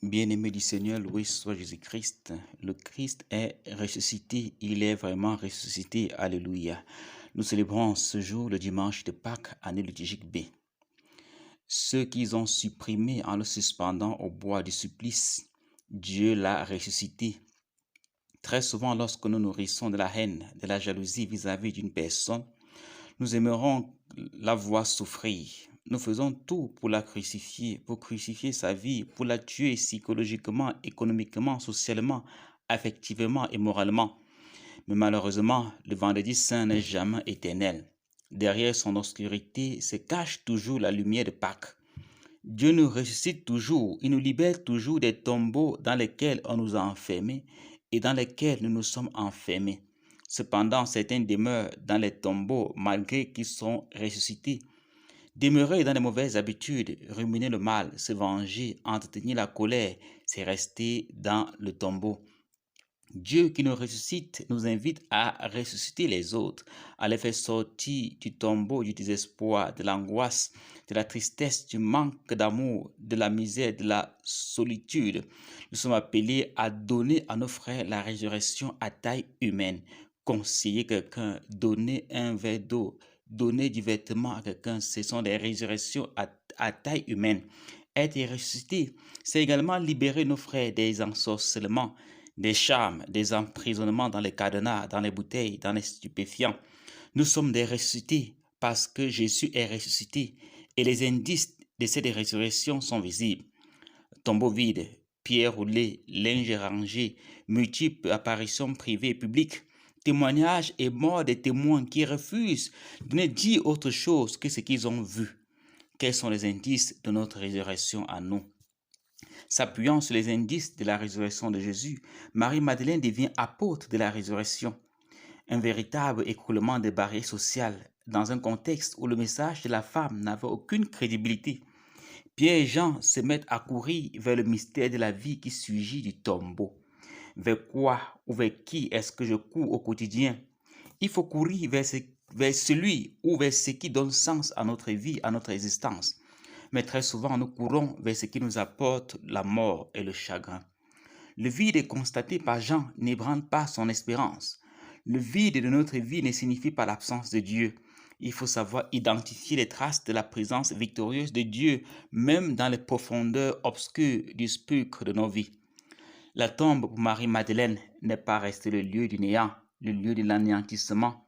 Bien-aimé du Seigneur, loué soit Jésus-Christ. Le Christ est ressuscité, il est vraiment ressuscité. Alléluia. Nous célébrons ce jour, le dimanche de Pâques, année liturgique B. Ceux qu'ils ont supprimé en le suspendant au bois du supplice, Dieu l'a ressuscité. Très souvent, lorsque nous nourrissons de la haine, de la jalousie vis-à-vis d'une personne, nous aimerons la voir souffrir. Nous faisons tout pour crucifier sa vie, pour la tuer psychologiquement, économiquement, socialement, affectivement et moralement. Mais malheureusement, le vendredi saint n'est jamais éternel. Derrière son obscurité se cache toujours la lumière de Pâques. Dieu nous ressuscite toujours, il nous libère toujours des tombeaux dans lesquels on nous a enfermés et dans lesquels nous nous sommes enfermés. Cependant, certains demeurent dans les tombeaux malgré qu'ils sont ressuscités. Demeurer dans les mauvaises habitudes, ruminer le mal, se venger, entretenir la colère, c'est rester dans le tombeau. Dieu qui nous ressuscite nous invite à ressusciter les autres, à les faire sortir du tombeau du désespoir, de l'angoisse, de la tristesse, du manque d'amour, de la misère, de la solitude. Nous sommes appelés à donner à nos frères la résurrection à taille humaine. Conseiller quelqu'un, donner un verre d'eau, donner du vêtement à quelqu'un, ce sont des résurrections à taille humaine. Être ressuscité, c'est également libérer nos frères des ensorcellements, des charmes, des emprisonnements dans les cadenas, dans les bouteilles, dans les stupéfiants. Nous sommes des ressuscités parce que Jésus est ressuscité et les indices de cette résurrection sont visibles. Tombeau vide, pierres roulées, linge rangé, multiples apparitions privées et publiques, témoignages et morts des témoins qui refusent de ne dire autre chose que ce qu'ils ont vu. Quels sont les indices de notre résurrection à nous? S'appuyant sur les indices de la résurrection de Jésus, Marie-Madeleine devient apôtre de la résurrection. Un véritable écroulement des barrières sociales dans un contexte où le message de la femme n'avait aucune crédibilité. Pierre et Jean se mettent à courir vers le mystère de la vie qui surgit du tombeau. Vers quoi ou vers qui est-ce que je cours au quotidien? Il faut courir vers celui ou vers ce qui donne sens à notre vie, à notre existence. Mais très souvent, nous courons vers ce qui nous apporte la mort et le chagrin. Le vide constaté par Jean n'ébranle pas son espérance. Le vide de notre vie ne signifie pas l'absence de Dieu. Il faut savoir identifier les traces de la présence victorieuse de Dieu, même dans les profondeurs obscures du spectre de nos vies. La tombe pour Marie-Madeleine n'est pas restée le lieu du néant, le lieu de l'anéantissement.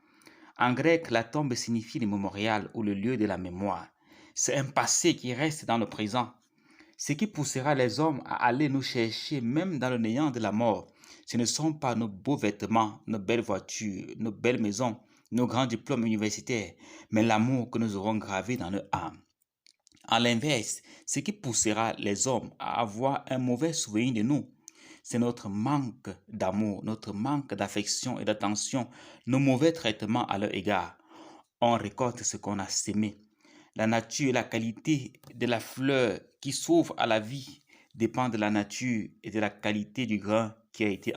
En grec, la tombe signifie le mémorial ou le lieu de la mémoire. C'est un passé qui reste dans le présent. Ce qui poussera les hommes à aller nous chercher même dans le néant de la mort, ce ne sont pas nos beaux vêtements, nos belles voitures, nos belles maisons, nos grands diplômes universitaires, mais l'amour que nous aurons gravé dans leur âme. À l'inverse, ce qui poussera les hommes à avoir un mauvais souvenir de nous, c'est notre manque d'amour, notre manque d'affection et d'attention, nos mauvais traitements à leur égard. On récolte ce qu'on a sémé. La nature et la qualité de la fleur qui s'ouvre à la vie dépend de la nature et de la qualité du grain qui a été